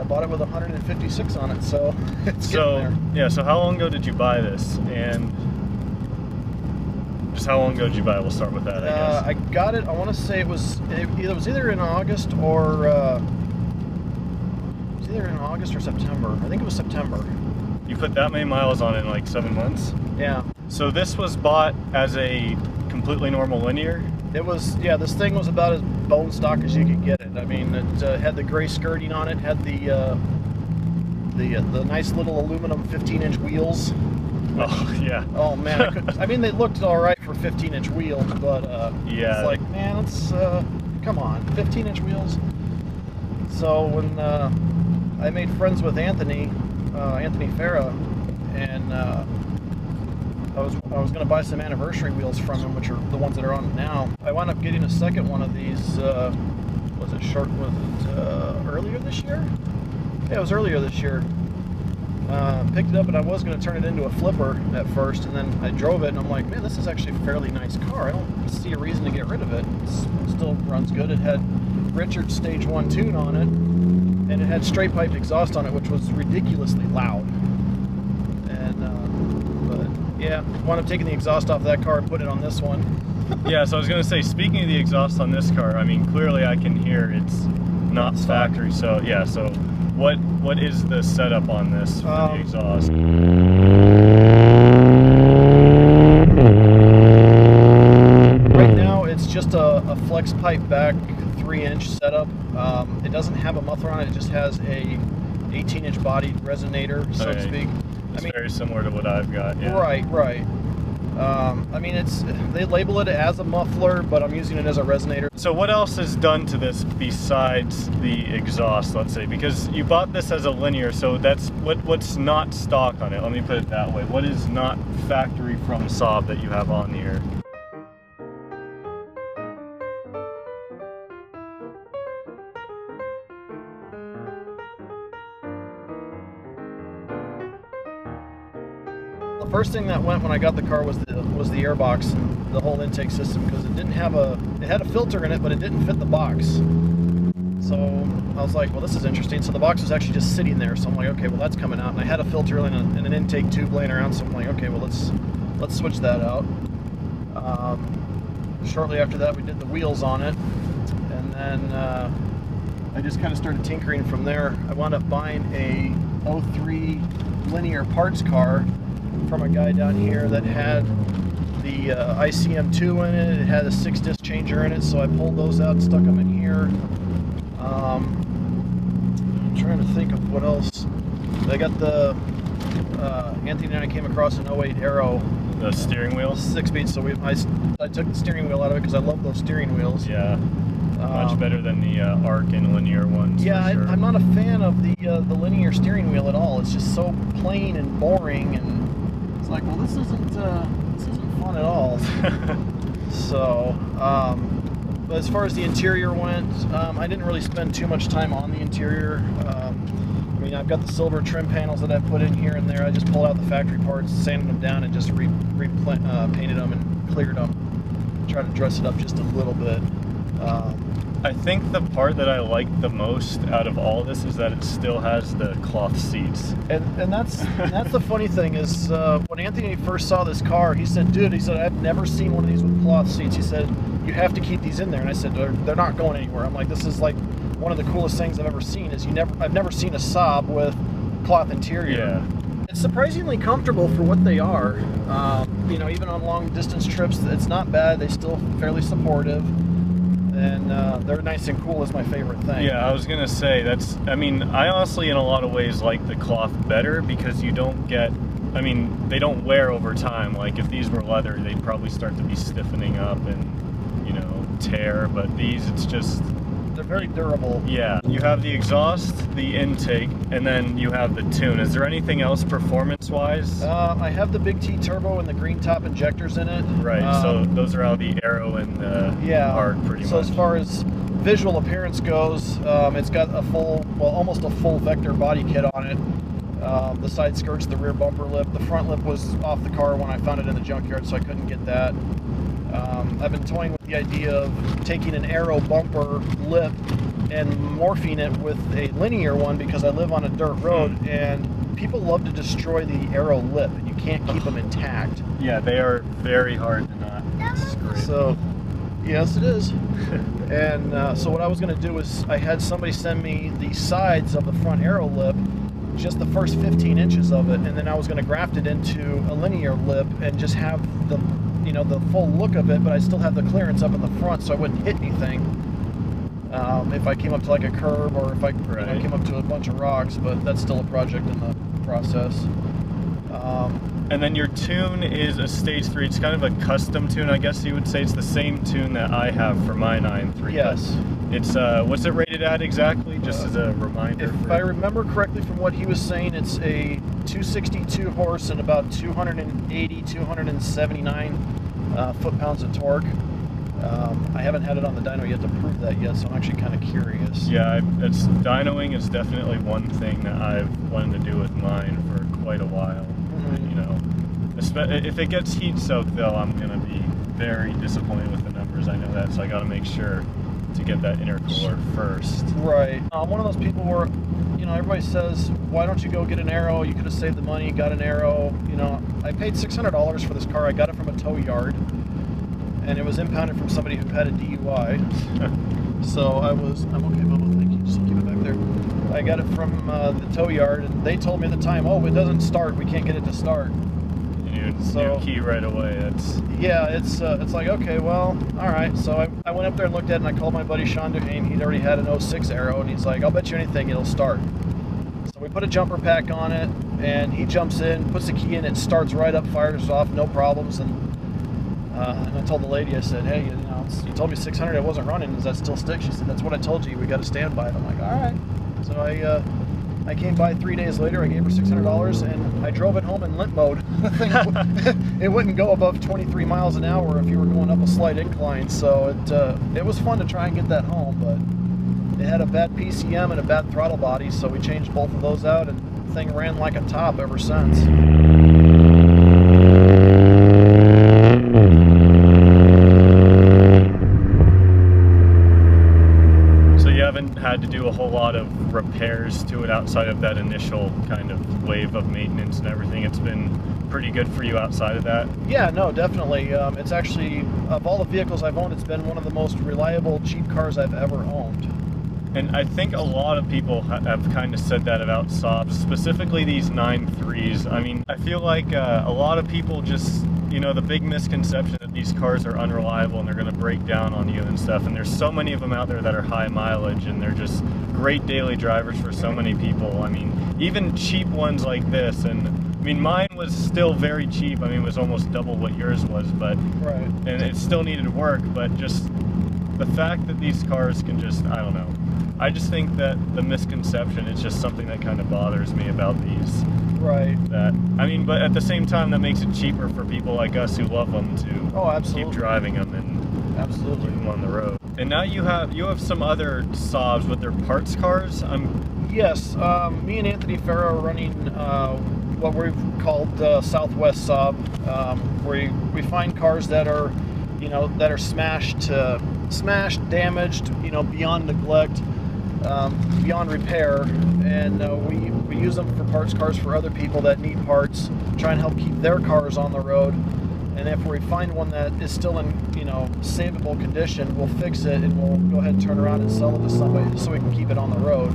I bought it with 156 on it, so it's getting there. Yeah, so how long ago did you buy this? And just how long ago did you buy it? We'll start with that, I guess. I got it, I want to say it was either in August or September. I think it was September. You put that many miles on it in like 7 months? Yeah. So this was bought as a completely normal linear? It was, yeah, this thing was about as bone stock as you could get it. I mean, it had the gray skirting on it, had the nice little aluminum 15-inch wheels. Oh, yeah. Oh, man. I mean, they looked all right for 15-inch wheels, but yeah. It's like, man, it's, come on, 15-inch wheels. So when I made friends with Anthony Farah, and I was going to buy some anniversary wheels from him, which are the ones that are on it now. I wound up getting a second one of these. Was it earlier this year? Yeah, it was earlier this year. Picked it up, and I was going to turn it into a flipper at first, and then I drove it, and I'm like, man, this is actually a fairly nice car. I don't see a reason to get rid of it. It still runs good. It had Richard's Stage 1 tune on it, and it had straight piped exhaust on it, which was ridiculously loud. Yeah, wound up taking the exhaust off that car and putting it on this one. Yeah, so I was going to say, speaking of the exhaust on this car, I mean, clearly I can hear it's not factory. So, yeah, so what is the setup on this for the exhaust? Right now, it's just a flex pipe back 3-inch setup. It doesn't have a muffler on it, it just has a 18-inch bodied resonator, so to speak. It's very similar to what I've got, yeah. Right. I mean, they label it as a muffler, but I'm using it as a resonator. So what else is done to this besides the exhaust, let's say? Because you bought this as a linear, so that's what's not stock on it. Let me put it that way. What is not factory from Saab that you have on here? The first thing that went when I got the car was the airbox and the whole intake system, because it had a filter in it, but it didn't fit the box. So I was like, well, this is interesting. So the box was actually just sitting there. So I'm like, okay, well, that's coming out. And I had a filter and an intake tube laying around. So I'm like, okay, well, let's switch that out. Shortly after that, we did the wheels on it, and then I just kind of started tinkering from there. I wound up buying a 03 linear parts car from a guy down here that had the ICM2 in it. It had a 6-disc changer in it, so I pulled those out and stuck them in here. I'm trying to think of what else. I got the Anthony and I came across an 08 Aero. The steering wheel? 6-speed, so I took the steering wheel out of it because I love those steering wheels. Yeah, much better than the arc and linear ones. Yeah, for sure. I'm not a fan of the linear steering wheel at all. It's just so plain and boring, and it's like, well, this isn't fun at all. So, but as far as the interior went, I didn't really spend too much time on the interior. I mean, I've got the silver trim panels that I've put in here and there. I just pulled out the factory parts, sanded them down, and just painted them and cleared them. Tried to dress it up just a little bit. I think the part that I like the most out of all this is that it still has the cloth seats. And that's the funny thing is, when Anthony first saw this car, he said, dude, I've never seen one of these with cloth seats. He said, you have to keep these in there. And I said, they're not going anywhere. I'm like, this is like one of the coolest things I've ever seen. I've never seen a Saab with cloth interior. Yeah. It's surprisingly comfortable for what they are. You know, even on long distance trips, it's not bad. They're still fairly supportive. And they're nice and cool is my favorite thing. Yeah, I was gonna say I mean, I honestly in a lot of ways like the cloth better because you don't get, I mean, they don't wear over time. Like if these were leather, they'd probably start to be stiffening up and, you know, tear, but these, it's just... They're very durable. Yeah, you have the exhaust, the intake, and then you have the tune. Is there anything else performance-wise? I have the Big T turbo and the green top injectors in it. Right, so those are how the Aero and the Arc pretty much. So as far as visual appearance goes, it's got a full, well, almost a full Vector body kit on it. The side skirts, the rear bumper lip. The front lip was off the car when I found it in the junkyard, so I couldn't get that. I've been toying with the idea of taking an Aero bumper lip and morphing it with a linear one because I live on a dirt road, and people love to destroy the aero lip, and you can't keep them intact. Yeah, they are very hard to not scrape. So, yes, it is. And so what I was going to do is I had somebody send me the sides of the front aero lip, just the first 15 inches of it, and then I was going to graft it into a linear lip and just have the, the full look of it, but I still have the clearance up in the front so I wouldn't hit anything if I came up to like a curb or if I came up to a bunch of rocks, but that's still a project in the process. And then your tune is a Stage 3. It's kind of a custom tune, I guess you would say. It's the same tune that I have for my 9.3. Yes. It's, what's it rated at exactly, just as a reminder? If I remember correctly from what he was saying, it's a 262 horse and about 280, 279 foot-pounds of torque. I haven't had it on the dyno yet to prove that yet, so I'm actually kind of curious. Yeah, dynoing is definitely one thing that I've wanted to do with mine for quite a while. If it gets heat soaked though, I'm going to be very disappointed with the numbers. I know that, so I got to make sure to get that intercooler first. Right. I'm one of those people where, everybody says, why don't you go get an aero? You could have saved the money, got an aero. I paid $600 for this car. I got it from a tow yard, and it was impounded from somebody who had a DUI. So I'm okay, Bubba, thank you. Just keep it back there. I got it from the tow yard, and they told me at the time, oh, it doesn't start. We can't get it to start. New key right away. It's like, okay, well, all right. So I went up there and looked at it, and I called my buddy Sean Duhane. He'd already had an 06 aero, and he's like, I'll bet you anything it'll start. So we put a jumper pack on it, and he jumps in, puts the key in, it starts right up, fires off, no problems. And I told the lady, I said, hey, you told me 600, it wasn't running. Does that still stick? She said, that's what I told you. We got to stand by it. I'm like, all right. So I came by 3 days later. I gave her $600, and I drove it home in limp mode. It wouldn't go above 23 miles an hour if you were going up a slight incline. So it was fun to try and get that home, but it had a bad PCM and a bad throttle body, so we changed both of those out, and the thing ran like a top ever since. Had to do a whole lot of repairs to it outside of that initial kind of wave of maintenance and everything. It's been pretty good for you outside of that? Yeah, no, definitely. It's actually, of all the vehicles I've owned, it's been one of the most reliable, cheap cars I've ever owned. And I think a lot of people have kind of said that about Saabs, specifically these 9.3s. I mean, I feel like a lot of people just, the big misconception that these cars are unreliable and they're going to break down on you and stuff. And there's so many of them out there that are high mileage and they're just great daily drivers for so many people. I mean, even cheap ones like this. And I mean, mine was still very cheap. I mean, it was almost double what yours was, but right. And it still needed work. But just the fact that these cars can just, I don't know. I just think that the misconception is just something that kind of bothers me about these. Right. But at the same time, that makes it cheaper for people like us who love them to keep driving them and absolutely keep them on the road. And now you have some other Saabs with their parts cars. Yes, me and Anthony Farah are running what we've called Southwest Saab, where we find cars that are, that are smashed, damaged, beyond neglect. Beyond repair, and we use them for parts cars for other people that need parts, try and help keep their cars on the road. And if we find one that is still in savable condition, we'll fix it and we'll go ahead and turn around and sell it to somebody so we can keep it on the road,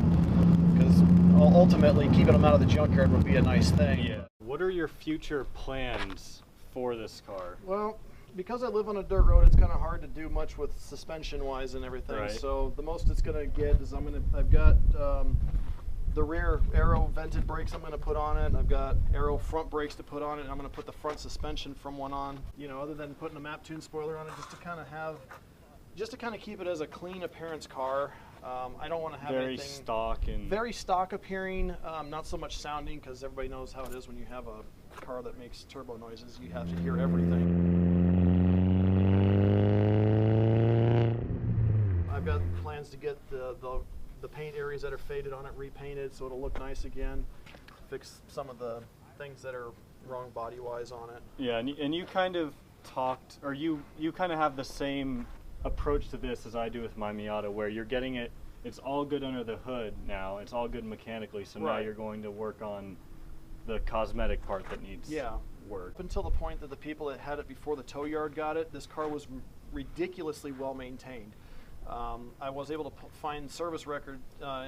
because ultimately keeping them out of the junkyard would be a nice thing. Yeah. What are your future plans for this car? Well, because I live on a dirt road, it's kind of hard to do much with suspension-wise and everything. Right. So the most it's going to get is I've got the rear aero vented brakes I'm going to put on it. I've got aero front brakes to put on it. And I'm going to put the front suspension from one on. Other than putting a map tune spoiler on it, just to kind of keep it as a clean appearance car. I don't want to have very anything very stock appearing, not so much sounding, because everybody knows how it is when you have a car that makes turbo noises. You have to hear everything. I've got plans to get the paint areas that are faded on it repainted so it'll look nice again. Fix some of the things that are wrong body-wise on it. Yeah, and you kind of talked, or you kind of have the same approach to this as I do with my Miata, where you're getting it it's all good under the hood now. It's all good mechanically. So now Right. you're going to work on the cosmetic part that needs work. Up until the point that the people that had it before the tow yard got it, this car was ridiculously well maintained. I was able to find service record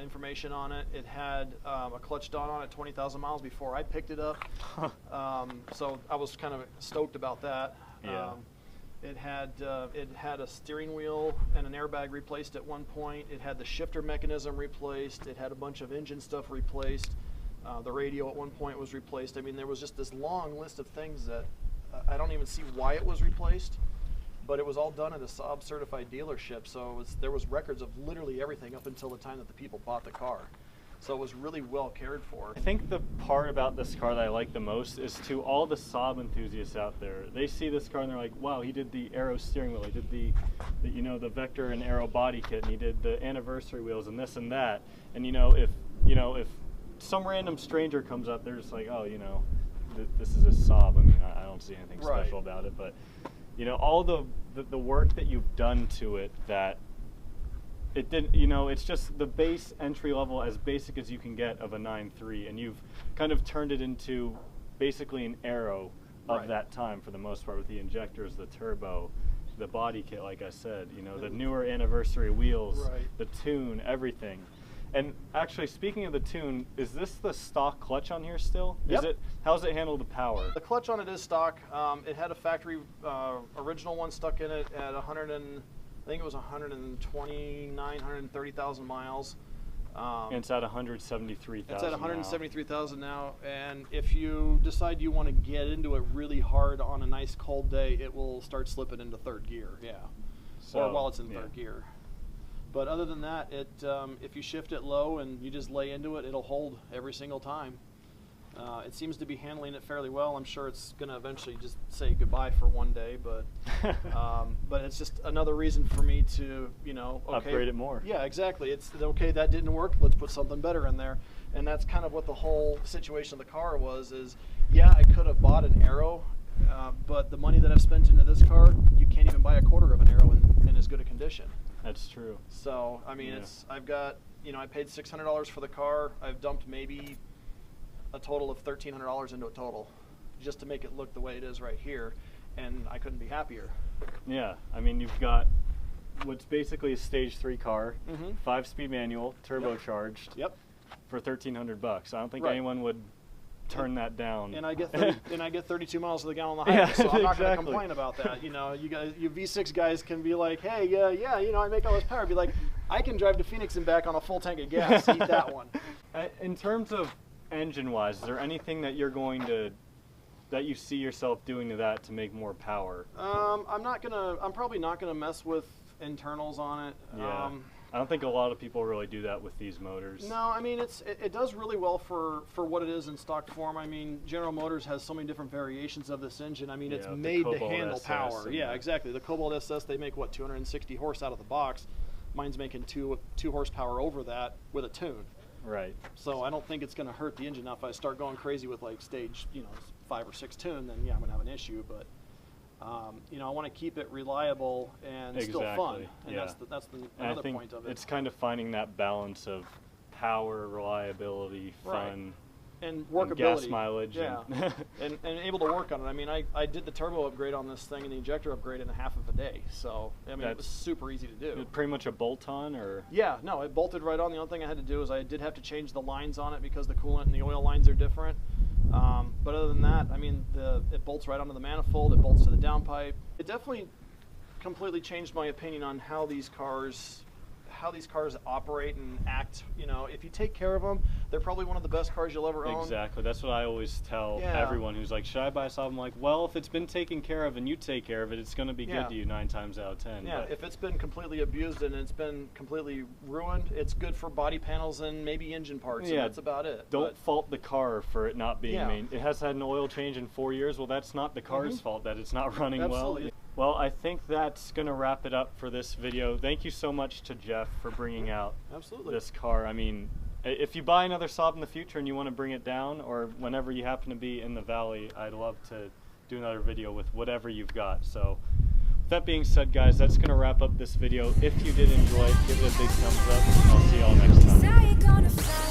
information on it. It had a clutch dot on it 20,000 miles before I picked it up. So I was kind of stoked about that. Yeah. It had a steering wheel and an airbag replaced at one point. It had the shifter mechanism replaced. It had a bunch of engine stuff replaced. The radio at one point was replaced. I mean, there was just this long list of things that I don't even see why it was replaced, but it was all done at a Saab certified dealership. So there was records of literally everything up until the time that the people bought the car. So it was really well cared for. I think the part about this car that I like the most is to all the Saab enthusiasts out there. They see this car and they're like, wow, he did the aero steering wheel, he did the the Vector and aero body kit, and he did the anniversary wheels and this and that. And if some random stranger comes up, they're just like, oh, this is a Saab. I mean, I don't see anything special about it, but all the work that you've done to it, that it didn't, it's just the base entry level, as basic as you can get of a 9.3, and you've kind of turned it into basically an aero of that time for the most part, with the injectors, the turbo, the body kit, like I said, the newer anniversary wheels, the tune, everything. And actually, speaking of the tune, is this the stock clutch on here still? Yep. How does it handle the power? The clutch on it is stock. It had a factory original one stuck in it at 129, 130,000 miles. And it's at 173,000. It's at 173,000 now. And if you decide you want to get into it really hard on a nice cold day, it will start slipping into third gear. Yeah. So, or while it's in third gear. But other than that, if you shift it low and you just lay into it, it'll hold every single time. It seems to be handling it fairly well. I'm sure it's going to eventually just say goodbye for one day, but it's just another reason for me to, upgrade it more. Yeah, exactly. It's okay, that didn't work, let's put something better in there. And that's kind of what the whole situation of the car was, yeah, I could have bought an Aero, but the money that I've spent into this car, you can't even buy a quarter of an Aero in as good a condition. That's true. So, I mean, I've got, I paid $600 for the car. I've dumped maybe a total of $1,300 into a total just to make it look the way it is right here, and I couldn't be happier. Yeah, I mean, you've got what's basically a stage 3 car, 5-speed manual, turbocharged, for $1,300. I don't think anyone would turn that down. And I get 32 miles to the gallon on the highway, so I'm not going to complain about that. You guys, you V6 guys can be like, hey, yeah, I make all this power. Be like, I can drive to Phoenix and back on a full tank of gas. Eat that one. In terms of engine-wise, is there anything that that you see yourself doing to that to make more power? I'm probably not gonna mess with internals on it. Yeah. I don't think a lot of people really do that with these motors. No, I mean, it does really well for what it is in stock form. I mean, General Motors has so many different variations of this engine. I mean, it's made to handle power. Yeah, exactly. The Cobalt SS, they make, what, 260 horse out of the box. Mine's making 2 horsepower over that with a tune. Right. So I don't think it's going to hurt the engine. Now, if I start going crazy with like stage, 5 or 6 tune, then yeah, I'm going to have an issue. But I want to keep it reliable and still fun. And that's another point of it. It's kind of finding that balance of power, reliability, fun, and workability, and gas mileage. Yeah, and able to work on it. I mean, I did the turbo upgrade on this thing and the injector upgrade in a half of a day. So I mean, it was super easy to do. Pretty much a bolt-on, or? Yeah, no, it bolted right on. The only thing I had to do is I did have to change the lines on it because the coolant and the oil lines are different. But other than that, I mean, it bolts right onto the manifold. It bolts to the downpipe. It definitely completely changed my opinion on how these cars operate and act. If you take care of them, they're probably one of the best cars you'll ever own. Exactly. That's what I always tell everyone who's like, should I buy a Saab? I'm like, well, if it's been taken care of and you take care of it, it's going to be good to you 9 times out of 10. Yeah, if it's been completely abused and it's been completely ruined, it's good for body panels and maybe engine parts, and that's about it. Don't fault the car for it not being it has had an oil change in 4 years. Well, that's not the car's fault that it's not running well. Well, I think that's going to wrap it up for this video. Thank you so much to Jeff for bringing out this car. I mean, if you buy another Saab in the future and you want to bring it down, or whenever you happen to be in the valley, I'd love to do another video with whatever you've got. So that being said, guys, that's going to wrap up this video. If you did enjoy it, give it a big thumbs up, and I'll see y'all next time.